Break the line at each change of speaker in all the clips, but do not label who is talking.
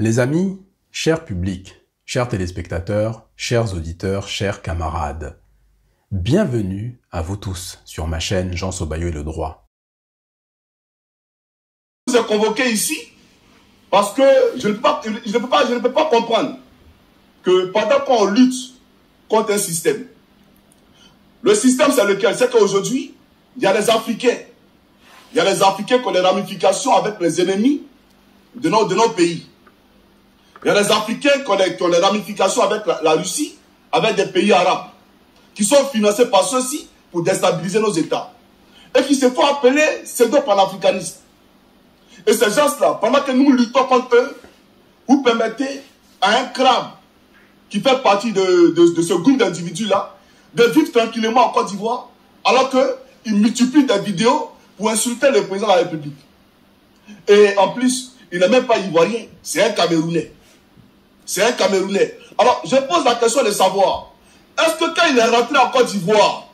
Les amis, chers publics, chers téléspectateurs, chers auditeurs, chers camarades, bienvenue à vous tous sur ma chaîne Jean Sobayo et le droit.
Je vous ai convoqué ici parce que je ne peux pas comprendre que pendant qu'on lutte contre un système, le système c'est lequel? C'est qu'aujourd'hui, il y a les Africains. Il y a les Africains qui ont des ramifications avec les ennemis de nos pays. Il y a les Africains qui ont des ramifications avec la Russie, avec des pays arabes, qui sont financés par ceux-ci pour déstabiliser nos États. Et qui se font appeler pseudo-panafricanistes. Et ces gens-là, pendant que nous luttons contre eux, vous permettez à un crabe qui fait partie de ce groupe d'individus-là de vivre tranquillement en Côte d'Ivoire, alors qu'il multiplie des vidéos pour insulter le président de la République. Et en plus, il n'est même pas ivoirien, c'est un Camerounais. C'est un Camerounais. Alors, je pose la question de savoir, est-ce que quand il est rentré en Côte d'Ivoire,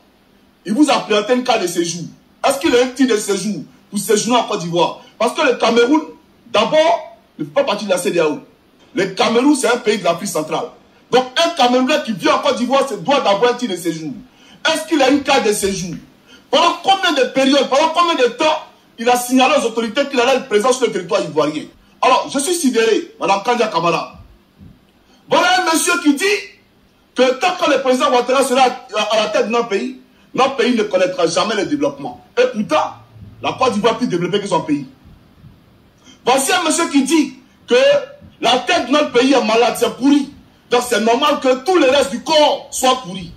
il vous a présenté une carte de séjour? Est-ce qu'il a un titre de séjour pour séjourner en Côte d'Ivoire? Parce que le Cameroun, d'abord, ne fait pas partie de la CEDEAO. Le Cameroun, c'est un pays de l'Afrique centrale. Donc, un Camerounais qui vit en Côte d'Ivoire doit d'avoir un titre de séjour. Est-ce qu'il a une carte de séjour? Pendant combien de périodes, pendant combien de temps il a signalé aux autorités qu'il allait être présent sur le territoire ivoirien? Alors, je suis sidéré, Madame Kandia Kamara. Voilà un monsieur qui dit que tant que le président Ouattara sera à la tête de notre pays ne connaîtra jamais le développement. Et pourtant, la Côte d'Ivoire est plus développée que son pays. Voici un monsieur qui dit que la tête de notre pays est malade, c'est pourri. Donc c'est normal que tout le reste du corps soit pourri.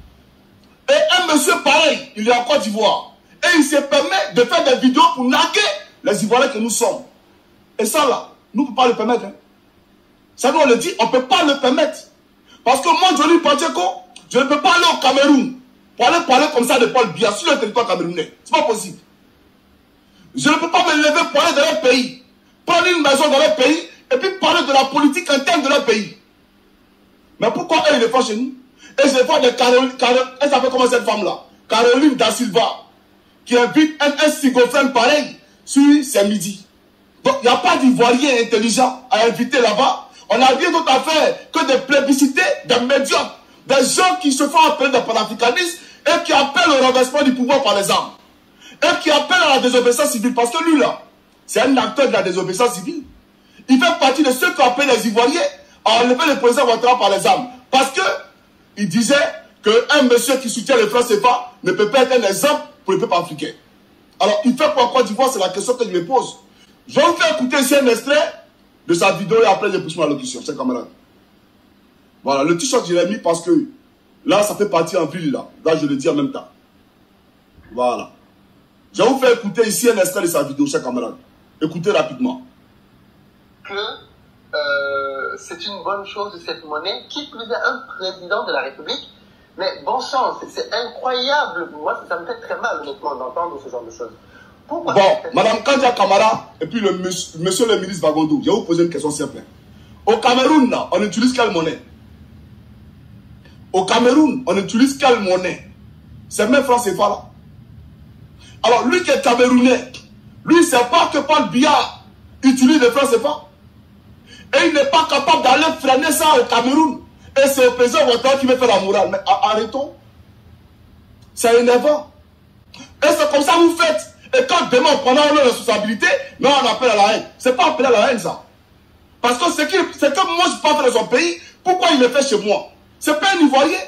Et un monsieur pareil, il est en Côte d'Ivoire. Et il se permet de faire des vidéos pour narguer les Ivoiriens que nous sommes. Et ça là, nous ne pouvons pas le permettre. Hein. Ça nous on le dit, on ne peut pas le permettre. Parce que moi, Johnny Pacheco, je ne peux pas aller au Cameroun pour aller parler comme ça de Paul Biya sur le territoire camerounais. C'est pas possible. Je ne peux pas me lever pour aller dans leur pays, prendre une maison dans leur pays et puis parler de la politique interne de leur pays. Mais pourquoi eux, ils le font chez nous? Et je vois de Caroline, elle s'appelle comment cette femme-là? Caroline Da Silva, qui invite un cigofrène pareil sur ses midis. Donc, il n'y a pas d'Ivoirien intelligent à inviter là-bas. On n'a rien d'autre à faire que de plébisciter des médiocres, des gens qui se font appeler des panafricanistes et qui appellent au renversement du pouvoir par les armes. Et qui appellent à la désobéissance civile. Parce que lui, là, c'est un acteur de la désobéissance civile. Il fait partie de ceux qui appellent les Ivoiriens à enlever le président Ouattara par les armes. Parce que il disait qu'un monsieur qui soutient le franc CFA ne peut pas être un exemple pour le peuple africain. Alors, il fait quoi en Côte d'Ivoire? C'est la question que je me pose. Je vais vous faire écouter ici un extrait de sa vidéo et après je pousse ma locution, c'est camarade. Voilà, le t-shirt je l'ai mis parce que là, ça fait partie en ville là. Là, je le dis en même temps. Voilà. Je vais vous faire écouter ici un extrait de sa vidéo, chers camarades. Écoutez rapidement.
Que c'est une bonne chose de cette monnaie, qui plus est un président de la République. Mais bon sang, c'est incroyable. Moi, ça me fait très mal, honnêtement, d'entendre ce genre de choses. Pourquoi
bon, Madame Kandia Kamara et puis monsieur le ministre Bagondo, je vais vous poser une question simple. Au Cameroun, là, on utilise quelle monnaie? Au Cameroun, on utilise quelle monnaie? C'est même franc CFA là. Alors, lui qui est Camerounais, lui, il ne sait pas que Paul Biya utilise le franc CFA. Et il n'est pas capable d'aller freiner ça au Cameroun. Et c'est le président Ouattara qui veut faire la morale. Mais arrêtons. C'est énervant. Et c'est comme ça que vous faites. Et quand demain on prendra nos responsabilités, mais on appelle à la haine. C'est pas appeler à la haine ça. Parce que c'est que moi je parle de son pays, pourquoi il le fait chez moi? C'est pas un Ivoirien.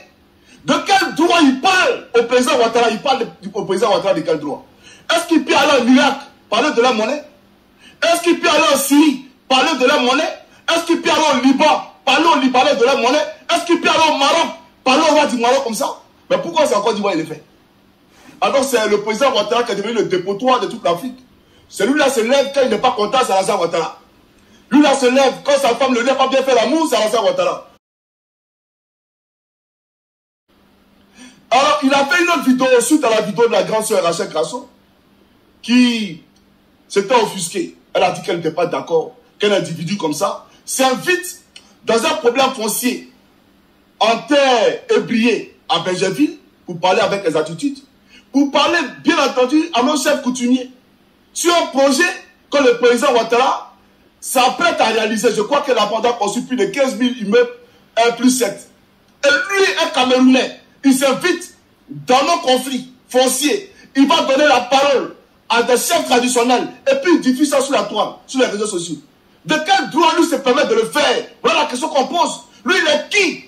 De quel droit il parle au président Ouattara? Il parle au président Ouattara de quel droit? Est-ce qu'il peut aller en Irak parler de la monnaie? Est-ce qu'il peut aller en Syrie parler de la monnaie? Est-ce qu'il peut aller au Liban parler aux Libanais de la monnaie? Est-ce qu'il peut aller au Maroc parler au roi du Maroc comme ça? Mais pourquoi c'est encore d'Ivoire il le fait? Alors c'est le président Ouattara qui est devenu le dépotoir de toute l'Afrique. Celui-là se lève quand il n'est pas content, c'est Alassane Ouattara. Lui-là se lève quand sa femme ne lui a pas bien fait l'amour, c'est Alassane Ouattara. Alors il a fait une autre vidéo suite à la vidéo de la grande sœur Rachel Grasso qui s'était offusquée. Elle a dit qu'elle n'était pas d'accord qu'un individu comme ça s'invite dans un problème foncier en terre ébriée à Benjerville pour parler avec les attitudes. Pour parler, bien entendu, à nos chefs coutumiers sur un projet que le président Ouattara s'apprête à réaliser, je crois que la bande a construit plus de 15 000 immeubles, 1+7. Et lui, un Camerounais, il s'invite dans nos conflits fonciers. Il va donner la parole à des chefs traditionnels et puis il diffuse ça sur la toile, sur les réseaux sociaux. De quel droit lui se permet de le faire? Voilà la question qu'on pose. Lui, il est qui?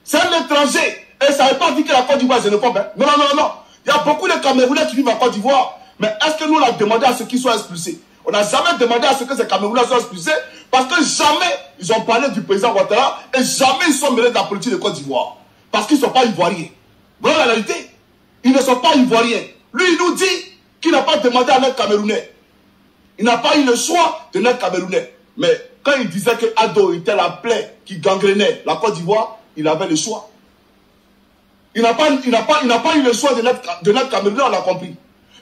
C'est un étranger. Et ça ne veut pas dire que la Côte d'Ivoire est xénophobe. Hein? Non, non, non, non. Il y a beaucoup de Camerounais qui vivent en Côte d'Ivoire. Mais est-ce que nous, on a demandé à ce qu'ils soient expulsés? On n'a jamais demandé à ce que ces Camerounais soient expulsés parce que jamais ils ont parlé du président Ouattara et jamais ils sont mêlés de la politique de Côte d'Ivoire. Parce qu'ils ne sont pas ivoiriens. Voilà la réalité. Ils ne sont pas ivoiriens. Lui, il nous dit qu'il n'a pas demandé à notre Camerounais. Il n'a pas eu le choix de notre Camerounais. Mais quand il disait que Ado était la plaie qui gangrénait la Côte d'Ivoire, il avait le choix. Il n'a pas eu le choix de notre Camerounais, on l'a compris.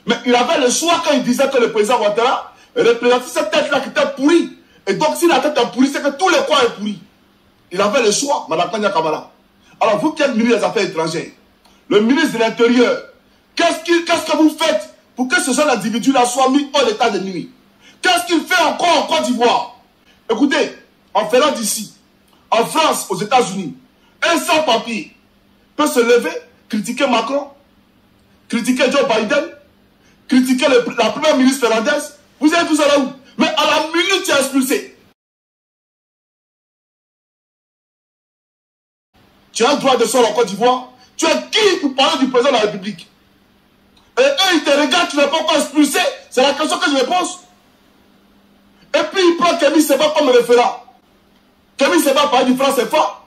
Mais il avait le choix quand il disait que le président Ouattara représentait cette tête-là qui était pourrie. Et donc, si la tête est pourrie, c'est que tous les coins sont pourris. Il avait le choix, Mme Kanya Kamara. Alors, vous qui êtes ministre des Affaires étrangères, le ministre de l'Intérieur, qu'est-ce que vous faites pour que ce genre d'individu-là soit mis hors d'état de nuit? Qu'est-ce qu'il fait encore en Côte d'Ivoire? Écoutez, en Finlande d'ici, en France, aux États-Unis, un sans-papier peut se lever, critiquer Macron, critiquer Joe Biden, critiquer la première ministre finlandaise. Vous avez tout ça là où? Mais à la minute, tu es expulsé. Tu as un droit de sol en Côte d'Ivoire. Tu es qui pour parler du président de la République? Et eux, ils te regardent, tu n'es pas encore expulsé. C'est la question que je me pose. Et puis, il prend Kémy Séba comme référent. Kémy Séba parle du franc CFA.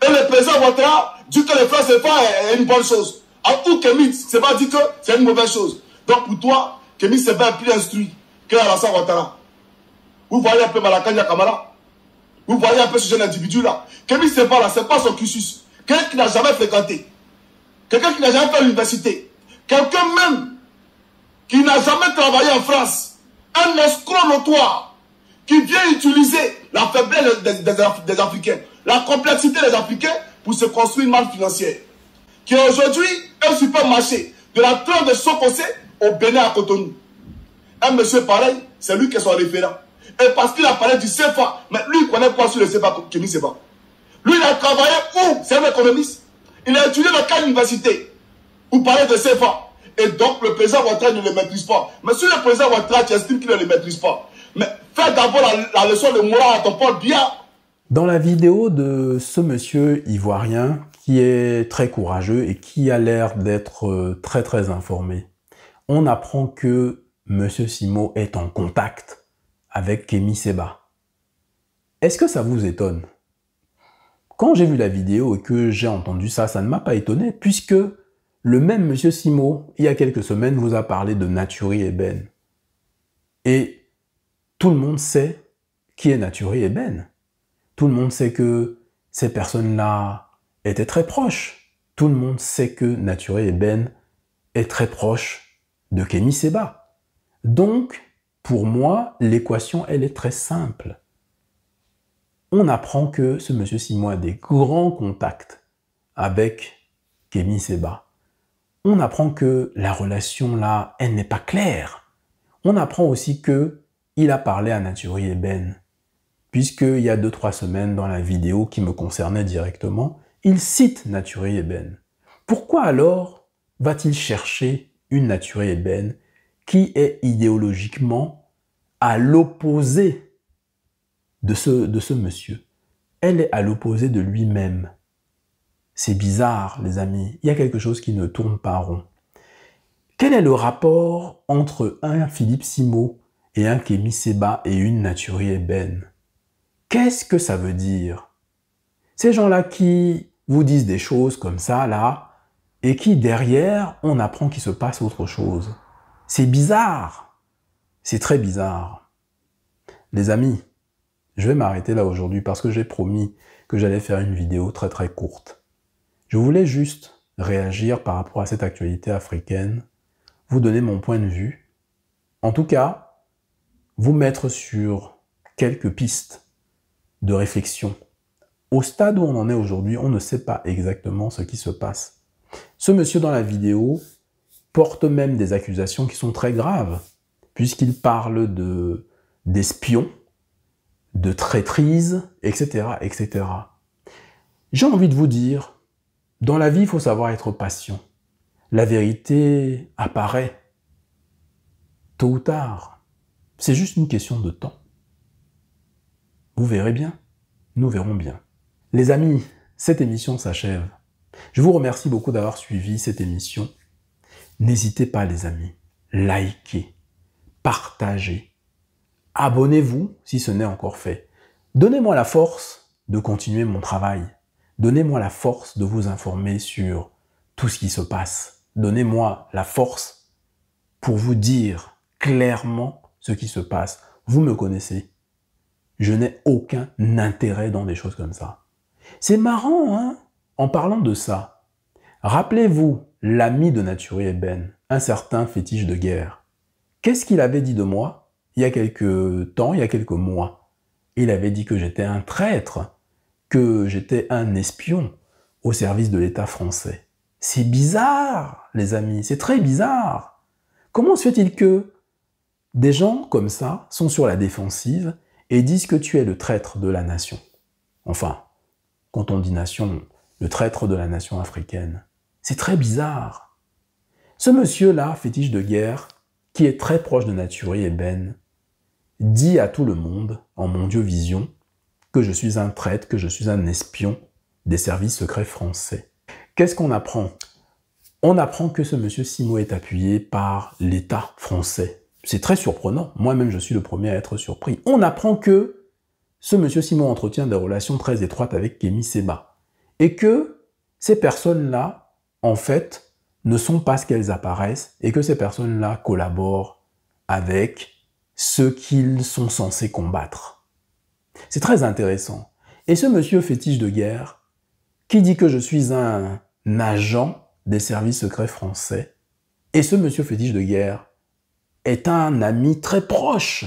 Et le président Ouattara dit que le franc CFA est une bonne chose. Alors, où Kémy Séba dit que c'est une mauvaise chose. Donc, pour toi, Kémy Séba est plus instruit que Alassane Ouattara. Vous voyez un peu Malakanya Kamara? Vous voyez un peu ce jeune individu-là? Kémy Séba, là, c'est pas son cursus. Quelqu'un qui n'a jamais fréquenté. Quelqu'un qui n'a jamais fait l'université. Quelqu'un même qui n'a jamais travaillé en France. Un escroc notoire qui vient utiliser la faiblesse des Africains, la complexité des Africains pour se construire une manne financière. Qui est aujourd'hui un supermarché de la trame de Sokosé au Bénin à Cotonou. Un monsieur pareil, c'est lui qui est son référent. Et parce qu'il a parlé du CFA, mais lui il connaît quoi sur le CFA, Kémy Séba? Lui il a travaillé où? C'est un économiste. Il a étudié dans quelle université? Pour parler de CFA. Et donc, le président Ouattara ne le maîtrise pas. Mais si le président Ouattara, tu estimes qu'il ne le maîtrise pas, mais fais d'abord la leçon de morale à ton port bien.
Dans la vidéo de ce monsieur ivoirien, qui est très courageux et qui a l'air d'être très très informé, on apprend que monsieur Simo est en contact avec Kémy Séba. Est-ce que ça vous étonne? Quand j'ai vu la vidéo et que j'ai entendu ça, ça ne m'a pas étonné, puisque le même monsieur Simo, il y a quelques semaines, vous a parlé de Naturi Eben. Et tout le monde sait qui est Naturi Eben. Tout le monde sait que ces personnes-là étaient très proches. Tout le monde sait que Naturi Eben est très proche de Kémy Séba. Donc, pour moi, l'équation, elle est très simple. On apprend que ce monsieur Simo a des grands contacts avec Kémy Séba. On apprend que la relation là, elle n'est pas claire. On apprend aussi que il a parlé à Naturi Eben, puisqu'il y a 2-3 semaines dans la vidéo qui me concernait directement, il cite Naturi Eben. Pourquoi alors va-t-il chercher une Naturi Eben qui est idéologiquement à l'opposé de ce monsieur? Elle est à l'opposé de lui-même. C'est bizarre, les amis. Il y a quelque chose qui ne tourne pas rond. Quel est le rapport entre un Philippe Simo et un Kémy Séba et une Naturi Eben? Qu'est-ce que ça veut dire? Ces gens-là qui vous disent des choses comme ça, là, et qui, derrière, on apprend qu'il se passe autre chose. C'est bizarre. C'est très bizarre. Les amis, je vais m'arrêter là aujourd'hui parce que j'ai promis que j'allais faire une vidéo très très courte. Je voulais juste réagir par rapport à cette actualité africaine, vous donner mon point de vue, en tout cas, vous mettre sur quelques pistes de réflexion. Au stade où on en est aujourd'hui, on ne sait pas exactement ce qui se passe. Ce monsieur dans la vidéo porte même des accusations qui sont très graves, puisqu'il parle d'espion, de traîtrise, etc., etc. J'ai envie de vous dire, dans la vie, il faut savoir être patient. La vérité apparaît tôt ou tard. C'est juste une question de temps. Vous verrez bien. Nous verrons bien. Les amis, cette émission s'achève. Je vous remercie beaucoup d'avoir suivi cette émission. N'hésitez pas, les amis, likez, partagez, abonnez-vous si ce n'est encore fait. Donnez-moi la force de continuer mon travail. Donnez-moi la force de vous informer sur tout ce qui se passe. Donnez-moi la force pour vous dire clairement ce qui se passe. Vous me connaissez. Je n'ai aucun intérêt dans des choses comme ça. C'est marrant, hein? En parlant de ça, rappelez-vous l'ami de Naturi Eben, un certain Fétiche de Guerre. Qu'est-ce qu'il avait dit de moi il y a quelques temps, il y a quelques mois? Il avait dit que j'étais un traître, que j'étais un espion au service de l'État français. C'est bizarre, les amis, c'est très bizarre. Comment se fait-il que des gens comme ça sont sur la défensive et disent que tu es le traître de la nation? Enfin, quand on dit nation, le traître de la nation africaine. C'est très bizarre. Ce monsieur-là, Fétiche de Guerre, qui est très proche de Naturi Eben, dit à tout le monde, en mondiovision, que je suis un traître, que je suis un espion des services secrets français. Qu'est-ce qu'on apprend? On apprend que ce monsieur Simo est appuyé par l'État français. C'est très surprenant. Moi-même, je suis le premier à être surpris. On apprend que ce monsieur Simo entretient des relations très étroites avec Kémy Séba. Et que ces personnes-là, en fait, ne sont pas ce qu'elles apparaissent et que ces personnes-là collaborent avec ceux qu'ils sont censés combattre. C'est très intéressant. Et ce monsieur Fétiche de Guerre, qui dit que je suis un agent des services secrets français, et ce monsieur Fétiche de Guerre est un ami très proche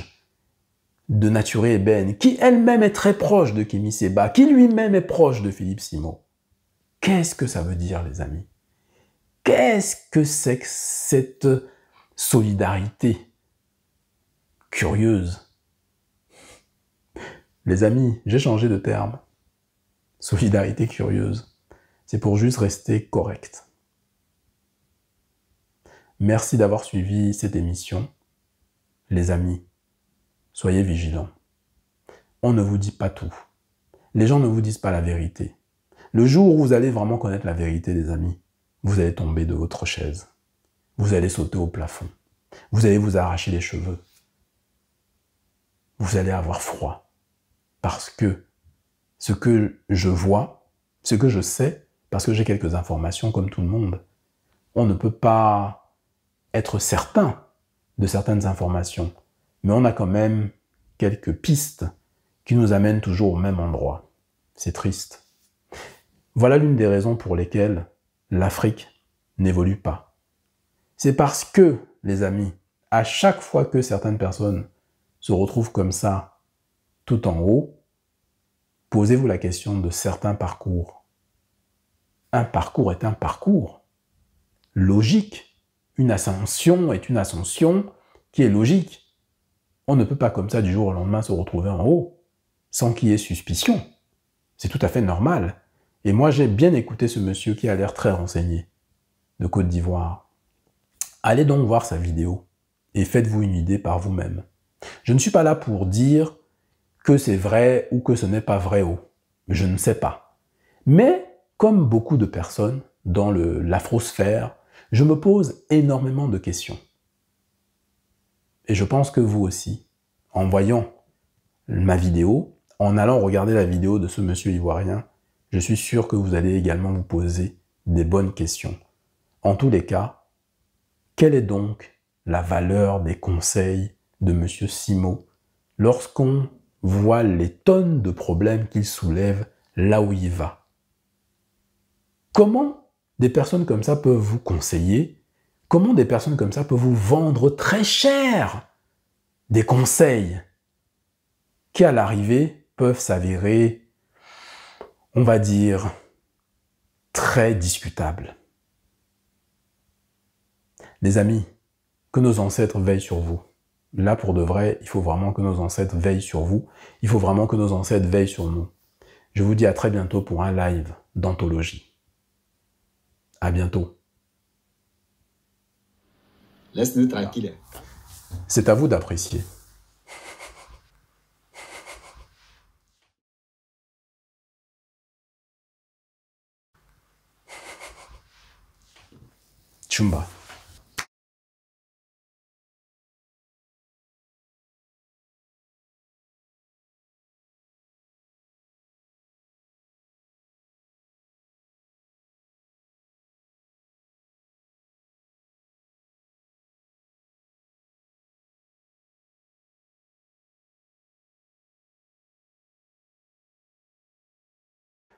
de Naturi Eben, qui elle-même est très proche de Kémy Séba, qui lui-même est proche de Philippe Simo. Qu'est-ce que ça veut dire, les amis? Qu'est-ce que c'est que cette solidarité curieuse? Les amis, j'ai changé de terme. Solidarité curieuse. C'est pour juste rester correct. Merci d'avoir suivi cette émission. Les amis, soyez vigilants. On ne vous dit pas tout. Les gens ne vous disent pas la vérité. Le jour où vous allez vraiment connaître la vérité, les amis, vous allez tomber de votre chaise. Vous allez sauter au plafond. Vous allez vous arracher les cheveux. Vous allez avoir froid. Parce que ce que je vois, ce que je sais, parce que j'ai quelques informations comme tout le monde, on ne peut pas être certain de certaines informations, mais on a quand même quelques pistes qui nous amènent toujours au même endroit. C'est triste. Voilà l'une des raisons pour lesquelles l'Afrique n'évolue pas. C'est parce que, les amis, à chaque fois que certaines personnes se retrouvent comme ça, tout en haut, posez-vous la question de certains parcours. Un parcours est un parcours logique. Une ascension est une ascension qui est logique. On ne peut pas comme ça du jour au lendemain se retrouver en haut, sans qu'il y ait suspicion. C'est tout à fait normal. Et moi, j'ai bien écouté ce monsieur qui a l'air très renseigné, de Côte d'Ivoire. Allez donc voir sa vidéo et faites-vous une idée par vous-même. Je ne suis pas là pour dire que c'est vrai ou que ce n'est pas vrai. Je ne sais pas. Mais, comme beaucoup de personnes dans l'afrosphère, je me pose énormément de questions. Et je pense que vous aussi, en voyant ma vidéo, en allant regarder la vidéo de ce monsieur ivoirien, je suis sûr que vous allez également vous poser des bonnes questions. En tous les cas, quelle est donc la valeur des conseils de monsieur Simo lorsqu'on voit les tonnes de problèmes qu'il soulève là où il va? Comment des personnes comme ça peuvent vous conseiller? Comment des personnes comme ça peuvent vous vendre très cher des conseils qui, à l'arrivée, peuvent s'avérer, on va dire, très discutables? Les amis, que nos ancêtres veillent sur vous. Là, pour de vrai, il faut vraiment que nos ancêtres veillent sur vous. Il faut vraiment que nos ancêtres veillent sur nous. Je vous dis à très bientôt pour un live d'anthologie. À bientôt.
Laisse-nous tranquille.
C'est à vous d'apprécier. Chumba.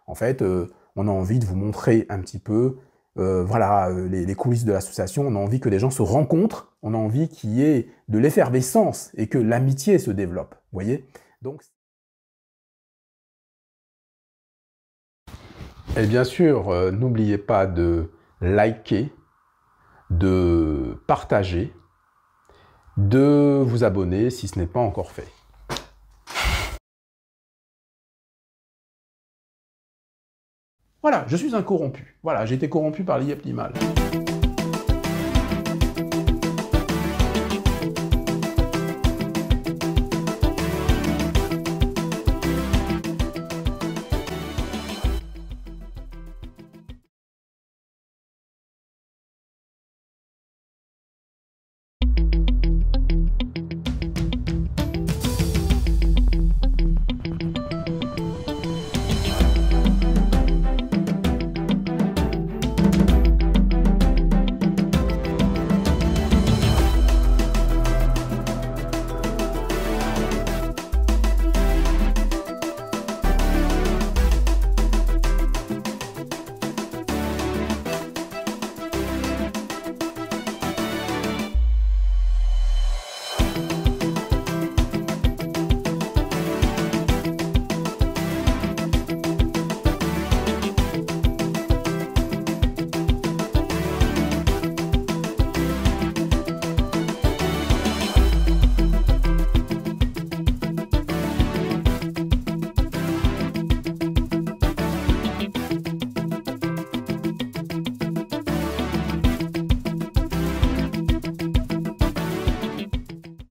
En fait, on a envie de vous montrer un petit peu voilà, les coulisses de l'association. On a envie que les gens se rencontrent. On a envie qu'il y ait de l'effervescence et que l'amitié se développe. Vous voyez? Donc, et bien sûr, n'oubliez pas de liker, de partager, de vous abonner si ce n'est pas encore fait. Voilà, je suis un corrompu. Voilà, j'ai été corrompu par l'IEP Limal.